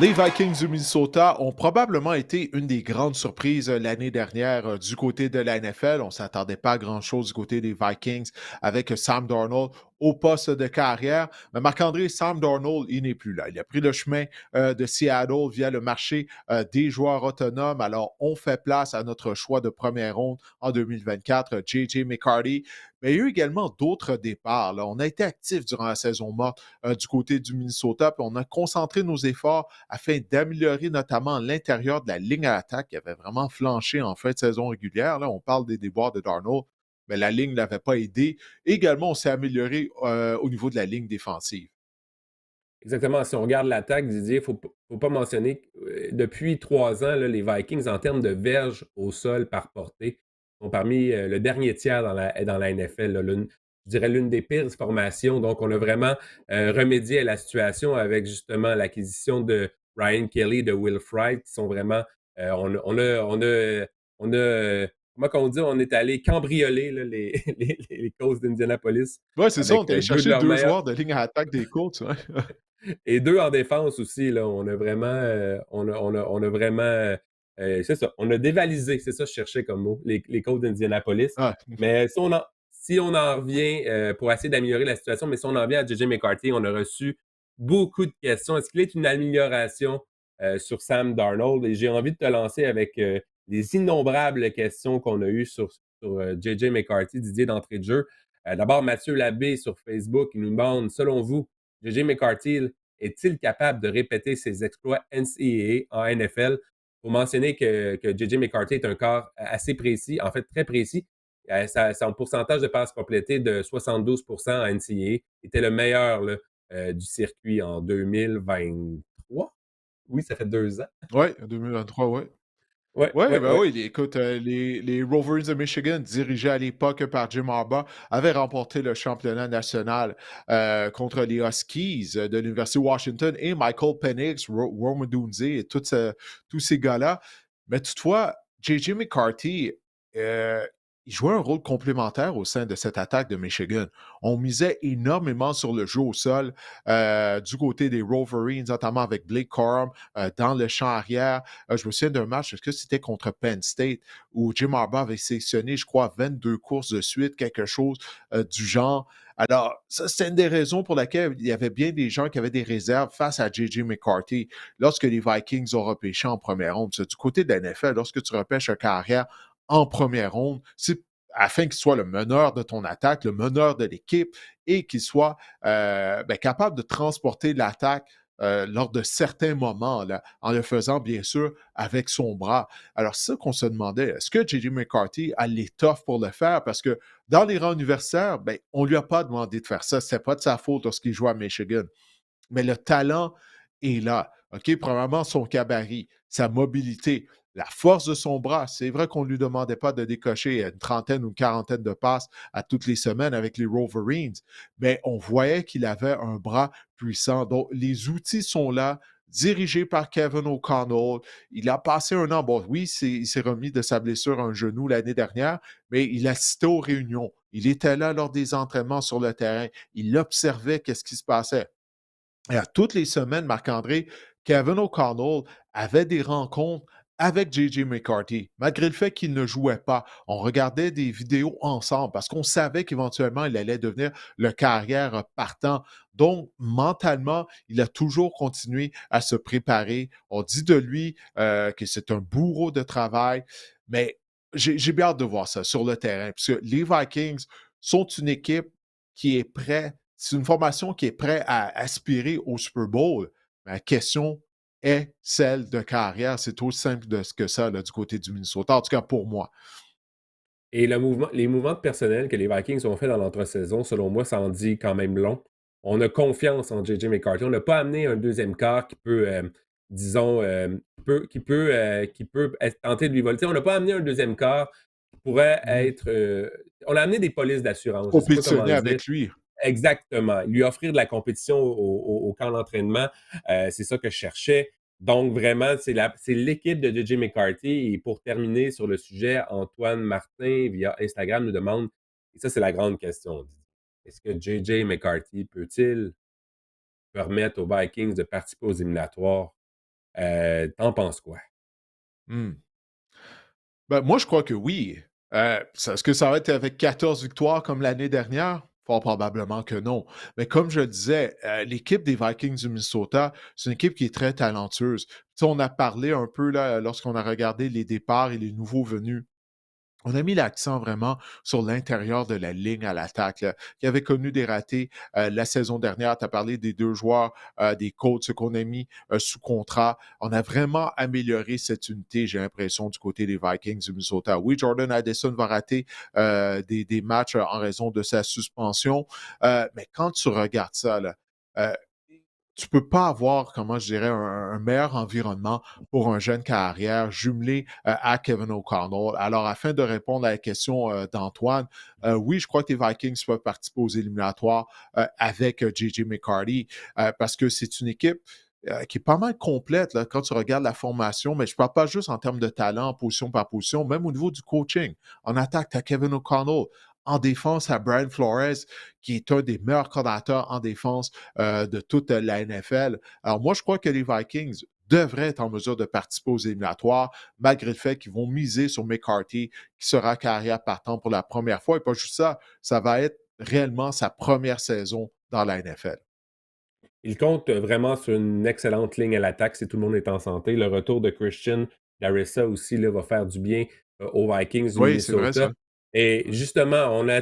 Les Vikings du Minnesota ont probablement été une des grandes surprises l'année dernière du côté de la NFL. On ne s'attendait pas à grand-chose du côté des Vikings avec Sam Darnold au poste de carrière. Mais Marc-André, Sam Darnold, il n'est plus là. Il a pris le chemin de Seattle via le marché des joueurs autonomes. Alors, on fait place à notre choix de première ronde en 2024, J.J. McCarthy. Mais il y a eu également d'autres départs, là. On a été actifs durant la saison morte du côté du Minnesota, puis on a concentré nos efforts afin d'améliorer notamment l'intérieur de la ligne à l'attaque qui avait vraiment flanché en fin de saison régulière. Là, on parle des déboires de Darnold, mais la ligne ne l'avait pas aidé. Également, on s'est amélioré au niveau de la ligne défensive. Exactement. Si on regarde l'attaque, Didier, il faut pas mentionner que, depuis 3 ans, là, les Vikings, en termes de verges au sol par portée, sont parmi, le dernier tiers dans la NFL, là. Je dirais l'une des pires formations. Donc, on a vraiment, remédié à la situation avec justement l'acquisition de Ryan Kelly, de Will Fright, qui sont vraiment, comment qu'on dit? On est allé cambrioler là, les Colts d'Indianapolis Oui, c'est ça, on avec, est allé 2 de chercher leurs deux meilleurs joueurs de ligne à l'attaque des Colts. Ouais. et 2 en défense aussi, là. On a vraiment, on a vraiment, c'est ça, on a dévalisé, c'est ça que je cherchais comme mot, les Colts d'Indianapolis. Ah, Mais si on en revient, pour essayer d'améliorer la situation, mais si on en vient à JJ McCarthy, on a reçu beaucoup de questions. Est-ce qu'il est une amélioration, sur Sam Darnold? Et j'ai envie de te lancer avec, les innombrables questions qu'on a eues sur JJ McCarthy, Didier, d'entrée de jeu. D'abord, Mathieu Labbé sur Facebook, il nous demande: «Selon vous, JJ McCarthy est-il capable de répéter ses exploits NCAA en NFL? Il faut mentionner que JJ McCarthy est un corps assez précis, en fait très précis. Son pourcentage de passes complétées de 72 en NCAA était le meilleur là, du circuit en 2023. Oui, ça fait 2 ans. ouais, 2023, oui. Ouais, Oui, ouais, ben ouais. oui, écoute, les Rovers de Michigan, dirigés à l'époque par Jim Harbaugh, avaient remporté le championnat national contre les Huskies de l'Université de Washington et Michael Penix, Rome Odunze et tous ces gars-là. Mais toutefois, J.J. McCarthy, euh, il jouait un rôle complémentaire au sein de cette attaque de Michigan. On misait énormément sur le jeu au sol du côté des Wolverines, notamment avec Blake Corum dans le champ arrière. Je me souviens d'un match, est-ce que c'était contre Penn State, où Jim Harbaugh avait sélectionné, je crois, 22 courses de suite, quelque chose du genre. Alors, ça, c'est une des raisons pour laquelle il y avait bien des gens qui avaient des réserves face à J.J. McCarthy lorsque les Vikings ont repêché en première ronde. Du côté de la NFL, lorsque tu repêches un carrière en première ronde, c'est afin qu'il soit le meneur de ton attaque, le meneur de l'équipe et qu'il soit capable de transporter l'attaque lors de certains moments, là, en le faisant, bien sûr, avec son bras. Alors, c'est ça qu'on se demandait, est-ce que J.J. McCarthy a l'étoffe pour le faire? Parce que dans les rangs universitaires, ben, on ne lui a pas demandé de faire ça. Ce n'était pas de sa faute lorsqu'il jouait à Michigan. Mais le talent est là. OK? Premièrement, son gabarit, sa mobilité, la force de son bras. C'est vrai qu'on ne lui demandait pas de décocher une trentaine ou une quarantaine de passes à toutes les semaines avec les Wolverines, mais on voyait qu'il avait un bras puissant. Donc, les outils sont là, dirigé par Kevin O'Connell. Il a passé un an. Bon, oui, il s'est remis de sa blessure à un genou l'année dernière, mais il assistait aux réunions. Il était là lors des entraînements sur le terrain. Il observait qu'est-ce qui se passait. Et à toutes les semaines, Marc-André, Kevin O'Connell avait des rencontres avec J.J. McCarthy, malgré le fait qu'il ne jouait pas. On regardait des vidéos ensemble parce qu'on savait qu'éventuellement, il allait devenir le carrière partant. Donc, mentalement, il a toujours continué à se préparer. On dit de lui que c'est un bourreau de travail, mais j'ai bien hâte de voir ça sur le terrain, parce que les Vikings sont une équipe qui est prête, c'est une formation qui est prête à aspirer au Super Bowl. Mais la question est celle de carrière. C'est aussi simple que ça là, du côté du Minnesota, en tout cas pour moi. Et les mouvements de personnel que les Vikings ont fait dans l'entre-saison, selon moi, ça en dit quand même long. On a confiance en JJ McCarthy. On n'a pas amené un deuxième quart qui peut, disons, qui peut être tenté de lui voler. Tu sais, on n'a pas amené un deuxième quart qui pourrait Mhm. être. On a amené des polices d'assurance. Je ne sais pas comment Compétitionner le dire. avec lui. Exactement. Lui offrir de la compétition au camp d'entraînement, c'est ça que je cherchais. Donc vraiment, c'est l'équipe de JJ McCarthy. Et pour terminer sur le sujet, Antoine Martin, via Instagram, nous demande, et ça, c'est la grande question, est-ce que JJ McCarthy peut-il permettre aux Vikings de participer aux éliminatoires? T'en penses quoi? Hmm. Ben, moi, je crois que oui. Est-ce que ça va être avec 14 victoires comme l'année dernière? Fort probablement que non. Mais comme je le disais, l'équipe des Vikings du Minnesota, c'est une équipe qui est très talentueuse. Tu sais, on a parlé un peu là, lorsqu'on a regardé les départs et les nouveaux venus. On a mis l'accent vraiment sur l'intérieur de la ligne à l'attaque, là, qui avait connu des ratés la saison dernière. Tu as parlé des deux joueurs, des coachs qu'on a mis sous contrat. On a vraiment amélioré cette unité, j'ai l'impression, du côté des Vikings du Minnesota. Oui, Jordan Addison va rater des matchs en raison de sa suspension, mais quand tu regardes ça, là, euh, tu peux pas avoir, comment je dirais, un meilleur environnement pour un jeune carrière jumelé à Kevin O'Connell. Alors, afin de répondre à la question d'Antoine, oui, je crois que les Vikings peuvent participer aux éliminatoires avec J.J. McCarthy parce que c'est une équipe qui est pas mal complète là, quand tu regardes la formation, mais je ne parle pas juste en termes de talent, position par position, même au niveau du coaching. En attaque, tu as Kevin O'Connell. En défense, à Brian Flores, qui est un des meilleurs coordinateurs en défense de toute la NFL. Alors moi, je crois que les Vikings devraient être en mesure de participer aux éliminatoires, malgré le fait qu'ils vont miser sur McCarthy, qui sera carrière partant pour la première fois. Et pas juste ça, ça va être réellement sa première saison dans la NFL. Il compte vraiment sur une excellente ligne à l'attaque si tout le monde est en santé. Le retour de Christian Larissa aussi là, va faire du bien aux Vikings du Oui, c'est vrai ça. Minnesota. Et justement, on a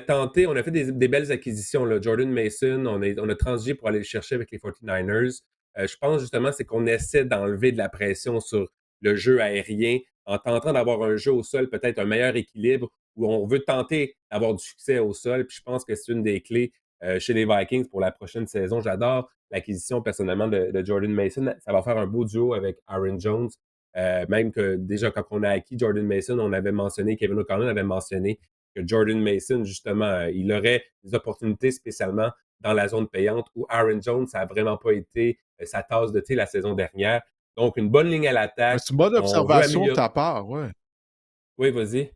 fait des belles acquisitions. Là. Jordan Mason, on a transigé pour aller le chercher avec les 49ers. Je pense justement c'est qu'on essaie d'enlever de la pression sur le jeu aérien en tentant d'avoir un jeu au sol, peut-être un meilleur équilibre, où on veut tenter d'avoir du succès au sol. Puis je pense que c'est une des clés chez les Vikings pour la prochaine saison. J'adore l'acquisition personnellement de Jordan Mason. Ça va faire un beau duo avec Aaron Jones. Même que déjà, quand on a acquis Jordan Mason, on avait mentionné, Kevin O'Connell avait mentionné que Jordan Mason, justement, il aurait des opportunités spécialement dans la zone payante où Aaron Jones, ça n'a vraiment pas été sa tasse de thé la saison dernière. Donc, une bonne ligne à Mais l'attaque. c'est une bonne On veut observation de améliorer. ta part, ouais. Oui, vas-y.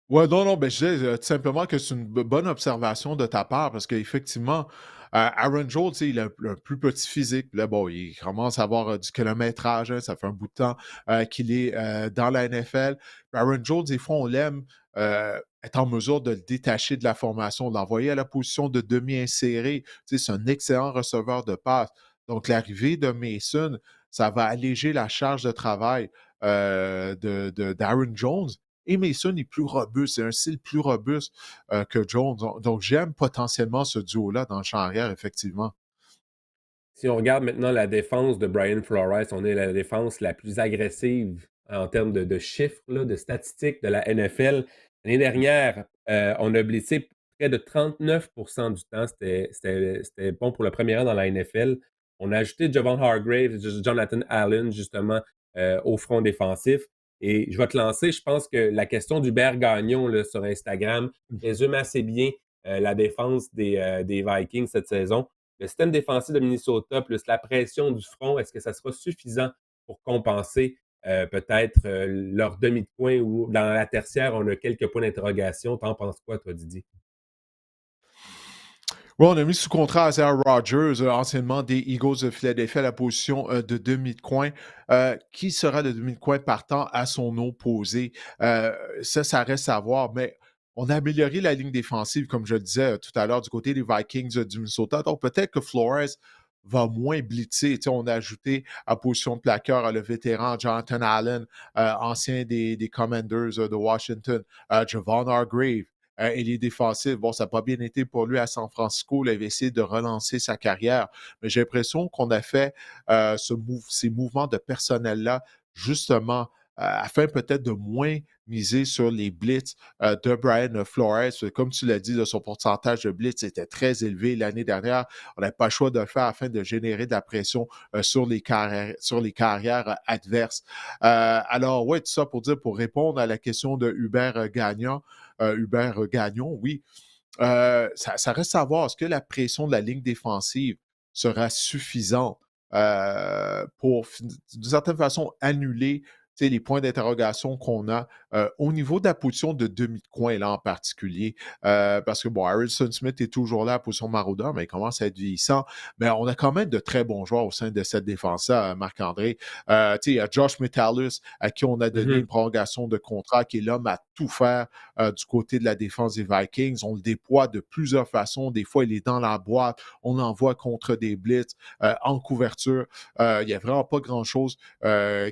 Ouais, non, non, ben, je disais tout simplement que c'est une bonne observation de ta part parce qu'effectivement, Aaron Jones, tu sais, il a un plus petit physique. Là, bon, il commence à avoir du kilométrage, hein, ça fait un bout de temps qu'il est dans la NFL. Aaron Jones, des fois, on l'aime être en mesure de le détacher de la formation, de l'envoyer à la position de demi-inséré. Tu sais, c'est un excellent receveur de passe. Donc, l'arrivée de Mason, ça va alléger la charge de travail d'Aaron Jones. Et Mason est plus robuste, c'est un style plus robuste que Jones. Donc, j'aime potentiellement ce duo-là dans le champ arrière, effectivement. Si on regarde maintenant la défense de Brian Flores, on est la défense la plus agressive en termes de chiffres, là, de statistiques de la NFL. L'année dernière, on a blitzé près de 39 du temps. C'était bon pour le premier rang dans la NFL. On a ajouté Javon Hargrave, Jonathan Allen, justement, au front défensif. Et je vais te lancer, je pense que la question d'Hubert Gagnon là, sur Instagram résume assez bien la défense des Vikings cette saison. Le système défensif de Minnesota plus la pression du front, est-ce que ça sera suffisant pour compenser peut-être leur demi de coin ou dans la tertiaire, on a quelques points d'interrogation. T'en penses quoi, toi, Didier? Ouais, on a mis sous contrat Isaiah Rodgers, anciennement des Eagles de Philadelphie, à la position de demi de coin. Qui sera le demi de coin partant à son opposé? Ça reste à voir, mais on a amélioré la ligne défensive, comme je le disais tout à l'heure, du côté des Vikings du Minnesota. Donc, peut-être que Flores va moins blitzer. Tu sais, on a ajouté à position de plaqueur le vétéran Jonathan Allen, ancien des Commanders de Washington, Javon Hargrave, ailier défensif. Bon, ça n'a pas bien été pour lui à San Francisco. Il avait essayé de relancer sa carrière. Mais j'ai l'impression qu'on a fait ces mouvements de personnel-là, justement, afin peut-être de moins miser sur les blitz de Brian Flores. Comme tu l'as dit, là, son pourcentage de blitz était très élevé l'année dernière. On n'avait pas le choix de le faire afin de générer de la pression sur les carrières adverses. Alors, ouais, tout ça pour dire, pour répondre à la question de Hubert Gagnon, Hubert Gagnon, oui. Ça reste à voir. Est-ce que la pression de la ligne défensive sera suffisante pour, d'une certaine façon, annuler sais, les points d'interrogation qu'on a au niveau de la position de demi de coin, là, en particulier. Parce que, bon, Harrison Smith est toujours là à la position maraudeur, mais il commence à être vieillissant. Mais on a quand même de très bons joueurs au sein de cette défense-là, Marc-André. Tu sais, il y a Josh Metellus, à qui on a donné une Mhm. prolongation de contrat, qui est l'homme à tout faire du côté de la défense des Vikings. On le déploie de plusieurs façons. Des fois, il est dans la boîte. On l'envoie contre des blitz, en couverture. Il n'y a vraiment pas grand-chose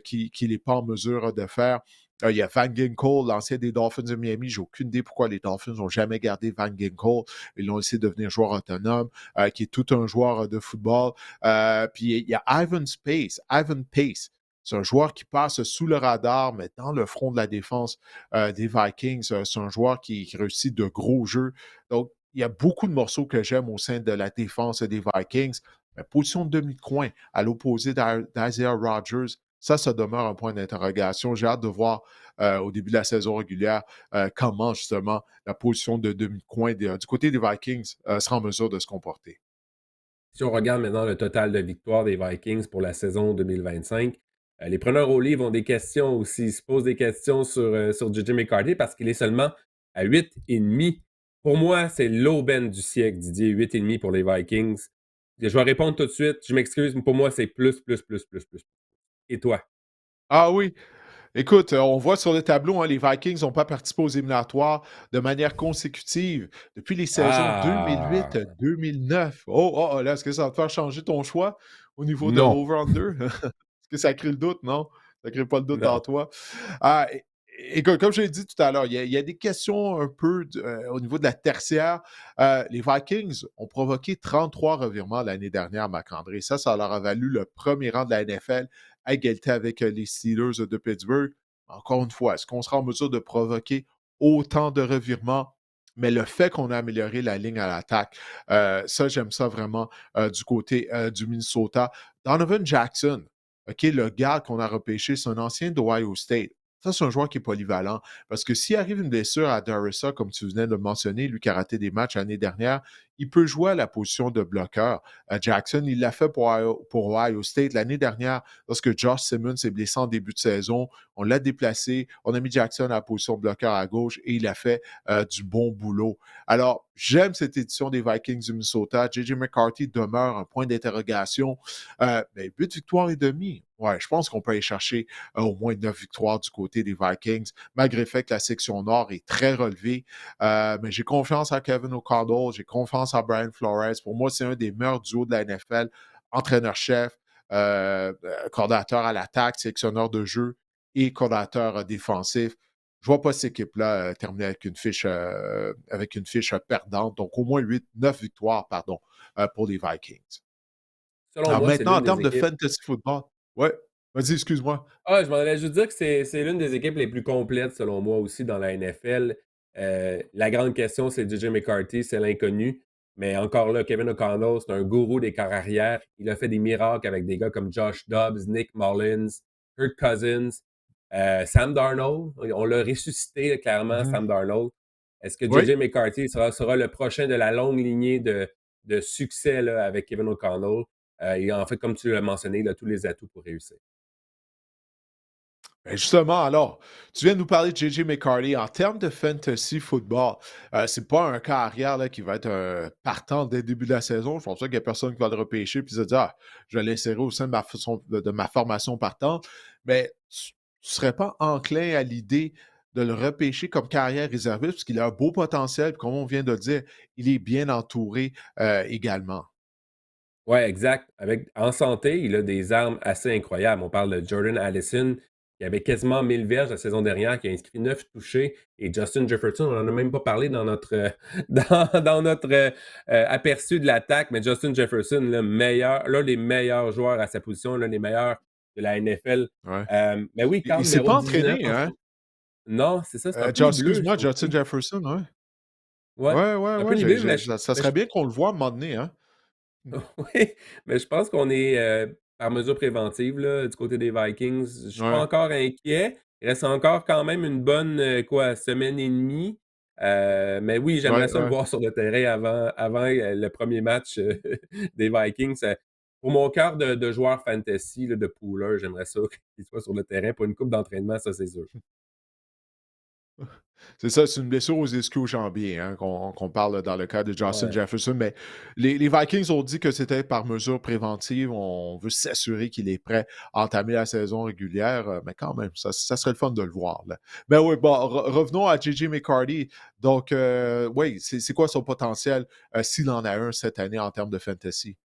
qu'il n'est pas en mesure de faire. Il y a Van Ginkel, l'ancien des Dolphins de Miami. J'ai aucune idée pourquoi les Dolphins n'ont jamais gardé Van Ginkel. Ils l'ont laissé devenir joueur autonome, qui est tout un joueur de football. Puis il y a Ivan Pace. C'est un joueur qui passe sous le radar, mais dans le front de la défense des Vikings. C'est un joueur qui réussit de gros jeux. Donc, il y a beaucoup de morceaux que j'aime au sein de la défense des Vikings. Mais position de demi de coin à l'opposé d'Isaiah Rodgers, ça demeure un point d'interrogation. J'ai hâte de voir au début de la saison régulière comment justement la position de demi-coin du côté des Vikings sera en mesure de se comporter. Si on regarde maintenant le total de victoires des Vikings pour la saison 2025, les preneurs au livre ont des questions aussi. Ils se posent des questions sur J.J. McCarthy parce qu'il est seulement à 8,5. Pour moi, c'est l'aubaine du siècle, Didier, 8,5 pour les Vikings. Je vais répondre tout de suite. Je m'excuse, mais pour moi, c'est plus, plus, plus, plus, plus. Et toi? Ah oui, écoute, on voit sur le tableau, hein, les Vikings n'ont pas participé aux éliminatoires de manière consécutive depuis les saisons Ah! 2008-2009. Oh, oh, oh, là, est-ce que ça va te faire changer ton choix au niveau de Non, over-under? Est-ce que ça crée le doute? Non? Ça crée pas le doute en non. toi. Ah, et comme je l'ai dit tout à l'heure, il y a des questions un peu au niveau de la tertiaire. Les Vikings ont provoqué 33 revirements l'année dernière, Marc-André. Ça leur a valu le premier rang de la NFL à égalité avec les Steelers de Pittsburgh. Encore une fois, est-ce qu'on sera en mesure de provoquer autant de revirements? Mais le fait qu'on a amélioré la ligne à l'attaque, ça, j'aime ça vraiment du côté du Minnesota. Donovan Jackson, OK, le gars qu'on a repêché, c'est un ancien d'Ohio State. Ça, c'est un joueur qui est polyvalent. Parce que s'il arrive une blessure à Darissa, comme tu venais de le mentionner, lui qui a raté des matchs l'année dernière, il peut jouer à la position de bloqueur. Jackson, il l'a fait pour Ohio State l'année dernière, lorsque Josh Simmons s'est blessé en début de saison. On l'a déplacé, on a mis Jackson à la position de bloqueur à gauche et il a fait du bon boulot. Alors, j'aime cette édition des Vikings du Minnesota. J.J. McCarthy demeure un point d'interrogation. Mais 8 victoires et demi. Ouais, je pense qu'on peut aller chercher au moins 9 victoires du côté des Vikings, malgré le fait que la section nord est très relevée. Mais j'ai confiance à Kevin O'Connell, j'ai confiance à Brian Flores. Pour moi, c'est un des meilleurs duos de la NFL, entraîneur-chef, coordinateur à l'attaque, sélectionneur de jeu et coordinateur défensif. Je ne vois pas cette équipe-là terminer avec une fiche perdante. Donc, au moins 8, 9 victoires, pardon, pour les Vikings. Selon Alors moi, c'est maintenant, en l'une des termes de équipes. fantasy football, ouais, vas-y, excuse-moi. Ah, je m'en allais juste dire que c'est l'une des équipes les plus complètes, selon moi, aussi dans la NFL. La grande question, c'est J.J. McCarthy, c'est l'inconnu. Mais encore là, Kevin O'Connell, c'est un gourou des corps arrière. Il a fait des miracles avec des gars comme Josh Dobbs, Nick Mullins, Kirk Cousins, Sam Darnold. On l'a ressuscité, là, clairement, Mhm. Sam Darnold. Est-ce que Oui. J.J. McCarthy sera le prochain de la longue lignée de succès là, avec Kevin O'Connell? Et en fait, comme tu l'as mentionné, il a tous les atouts pour réussir. Ben justement, alors, tu viens de nous parler de J.J. McCarthy. En termes de fantasy football, c'est pas un cas arrière là, qui va être partant dès le début de la saison. Je pense pas qu'il y a personne qui va le repêcher et se dire ah, je vais l'insérer au sein de ma formation partante. Mais tu ne serais pas enclin à l'idée de le repêcher comme carrière réserviste parce qu'il a un beau potentiel. Puis comme on vient de le dire, il est bien entouré également. Ouais, exact. En santé, il a des armes assez incroyables. On parle de Jordan Allison, qui avait quasiment 1000 verges la saison dernière, qui a inscrit 9 touchés, et Justin Jefferson, on n'en a même pas parlé dans notre, dans notre aperçu de l'attaque, mais Justin Jefferson, le meilleur, l'un des meilleurs joueurs à sa position, l'un des meilleurs de la NFL. Ouais. Mais oui, Il carte ne s'est numéro pas 19 entraîné, en ce hein? moment. Non, c'est ça, c'est un peu nébuleux, je Excuse-moi, trouve Justin aussi. Jefferson, ouais. Ouais, Ouais, ouais, c'est un peu ouais. nébuleux, Ça mais serait bien qu'on le voit à un moment donné, hein? Oui, mais je pense qu'on est, par mesure préventive, là, du côté des Vikings. Je suis pas Ouais. encore inquiet. Il reste encore quand même une bonne, quoi, semaine et demie. Mais oui, j'aimerais Ouais, ça le ouais. voir sur le terrain avant le premier match, des Vikings. pour mon cœur de joueur fantasy, là, de pooler, j'aimerais ça qu'il soit sur le terrain pour une coupe d'entraînement, ça, c'est sûr. C'est ça, c'est une blessure aux ischio-jambiers hein, qu'on parle dans le cas de Justin Ouais. Jefferson. Mais les Vikings ont dit que c'était par mesure préventive. On veut s'assurer qu'il est prêt à entamer la saison régulière. Mais quand même, ça serait le fun de le voir. Là. Mais oui, bon, revenons à J.J. McCarty. Donc, oui, c'est quoi son potentiel s'il en a un cette année en termes de fantasy?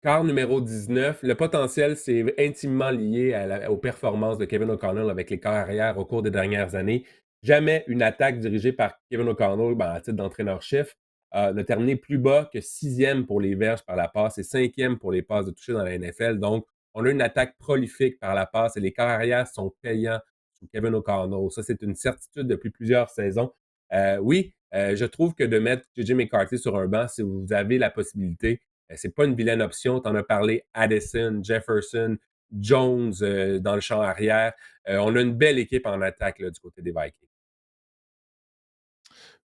Quart numéro 19, le potentiel, c'est intimement lié aux performances de Kevin O'Connell avec les corps arrière au cours des dernières années. Jamais une attaque dirigée par Kevin O'Connell, à titre d'entraîneur-chef, n'a terminé plus bas que sixième pour les verges par la passe et cinquième pour les passes de toucher dans la NFL. Donc, on a une attaque prolifique par la passe et les corps arrière sont payants sous Kevin O'Connell. Ça, c'est une certitude depuis plusieurs saisons. Oui, je trouve que de mettre J.J. McCarthy sur un banc, si vous avez la possibilité, c'est pas une vilaine option. Tu en as parlé, Addison, Jefferson, Jones dans le champ arrière. On a une belle équipe en attaque là, du côté des Vikings.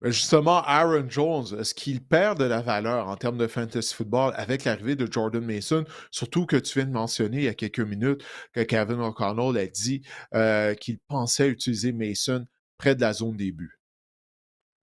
Justement, Aaron Jones, est-ce qu'il perd de la valeur en termes de fantasy football avec l'arrivée de Jordan Mason? Surtout que tu viens de mentionner il y a quelques minutes que Kevin O'Connell a dit qu'il pensait utiliser Mason près de la zone des buts.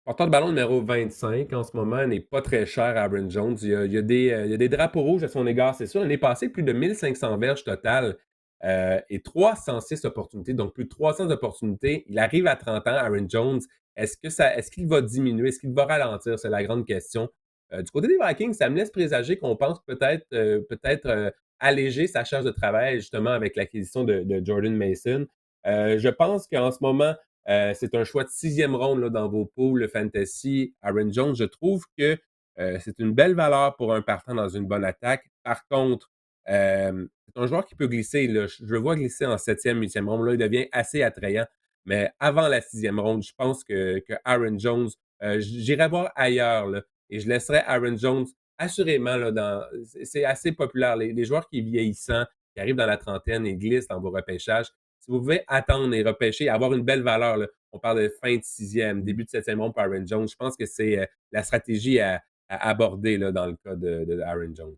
Porteur de ballon numéro 25 en ce moment n'est pas très cher à Aaron Jones. Il y a des drapeaux rouges à son égard, c'est sûr. Il est passé plus de 1500 verges total et 306 opportunités, donc plus de 300 opportunités. Il arrive à 30 ans, Aaron Jones. Est-ce qu'il va diminuer? Est-ce qu'il va ralentir? C'est la grande question. Du côté des Vikings, ça me laisse présager qu'on pense peut-être alléger sa charge de travail justement avec l'acquisition de Jordan Mason. Je pense qu'en ce moment, c'est un choix de sixième ronde là, dans vos pools fantasy. Aaron Jones, je trouve que c'est une belle valeur pour un partant dans une bonne attaque. Par contre, c'est un joueur qui peut glisser. Là. Je le vois glisser en septième, huitième ronde. Là, il devient assez attrayant. Mais avant la sixième ronde, je pense que Aaron Jones, j'irai voir ailleurs. Là, et je laisserai Aaron Jones assurément là, c'est assez populaire. Les joueurs qui vieillissant, qui arrivent dans la trentaine et glissent dans vos repêchages, si vous pouvez attendre et repêcher, avoir une belle valeur, là, on parle de fin de sixième, début de septième ronde pour Aaron Jones. Je pense que c'est la stratégie à aborder là, dans le cas de Aaron Jones.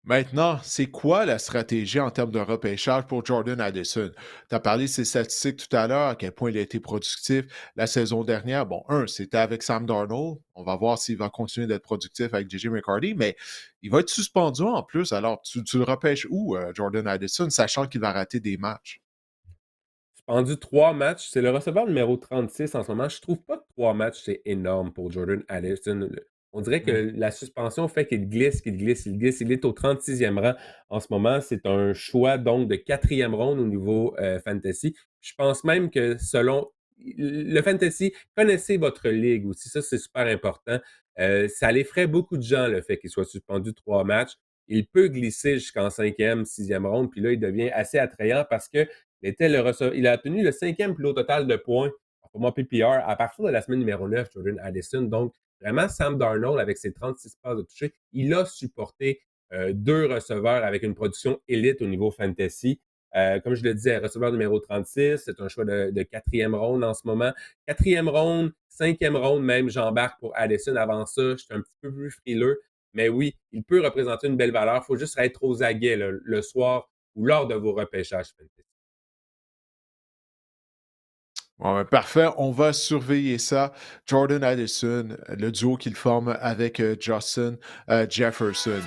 Maintenant, c'est quoi la stratégie en termes de repêchage pour Jordan Addison? Tu as parlé de ses statistiques tout à l'heure, à quel point il a été productif la saison dernière. Bon, c'était avec Sam Darnold. On va voir s'il va continuer d'être productif avec J.J. McCarty, mais il va être suspendu en plus. Alors, tu le repêches où, Jordan Addison, sachant qu'il va rater des matchs? Suspendu 3 matchs. C'est le receveur numéro 36 en ce moment. Je trouve pas que 3 matchs, c'est énorme pour Jordan Addison. On dirait que Hmm. la suspension fait qu'il glisse, qu'il glisse, il glisse. Il est au 36e rang en ce moment. C'est un choix donc de quatrième ronde au niveau fantasy. Je pense même que selon le fantasy, connaissez votre ligue aussi. Ça, c'est super important. Ça l'effraie beaucoup de gens, le fait qu'il soit suspendu 3 matchs. Il peut glisser jusqu'en cinquième, sixième ronde, puis là, il devient assez attrayant parce que il a obtenu le cinquième plus haut total de points en format PPR à partir de la semaine numéro 9, Jordan Addison. Donc, vraiment, Sam Darnold, avec ses 36 passes de toucher, il a supporté deux receveurs avec une production élite au niveau fantasy. Comme je le disais, receveur numéro 36, c'est un choix de quatrième ronde en ce moment. Quatrième ronde, cinquième ronde même, j'embarque pour Addison. Avant ça, j'étais un petit peu plus frileux. Mais oui, il peut représenter une belle valeur. Il faut juste être aux aguets le soir ou lors de vos repêchages fantasy. Bon, ben, parfait, on va surveiller ça. Jordan Addison, le duo qu'il forme avec Justin Jefferson.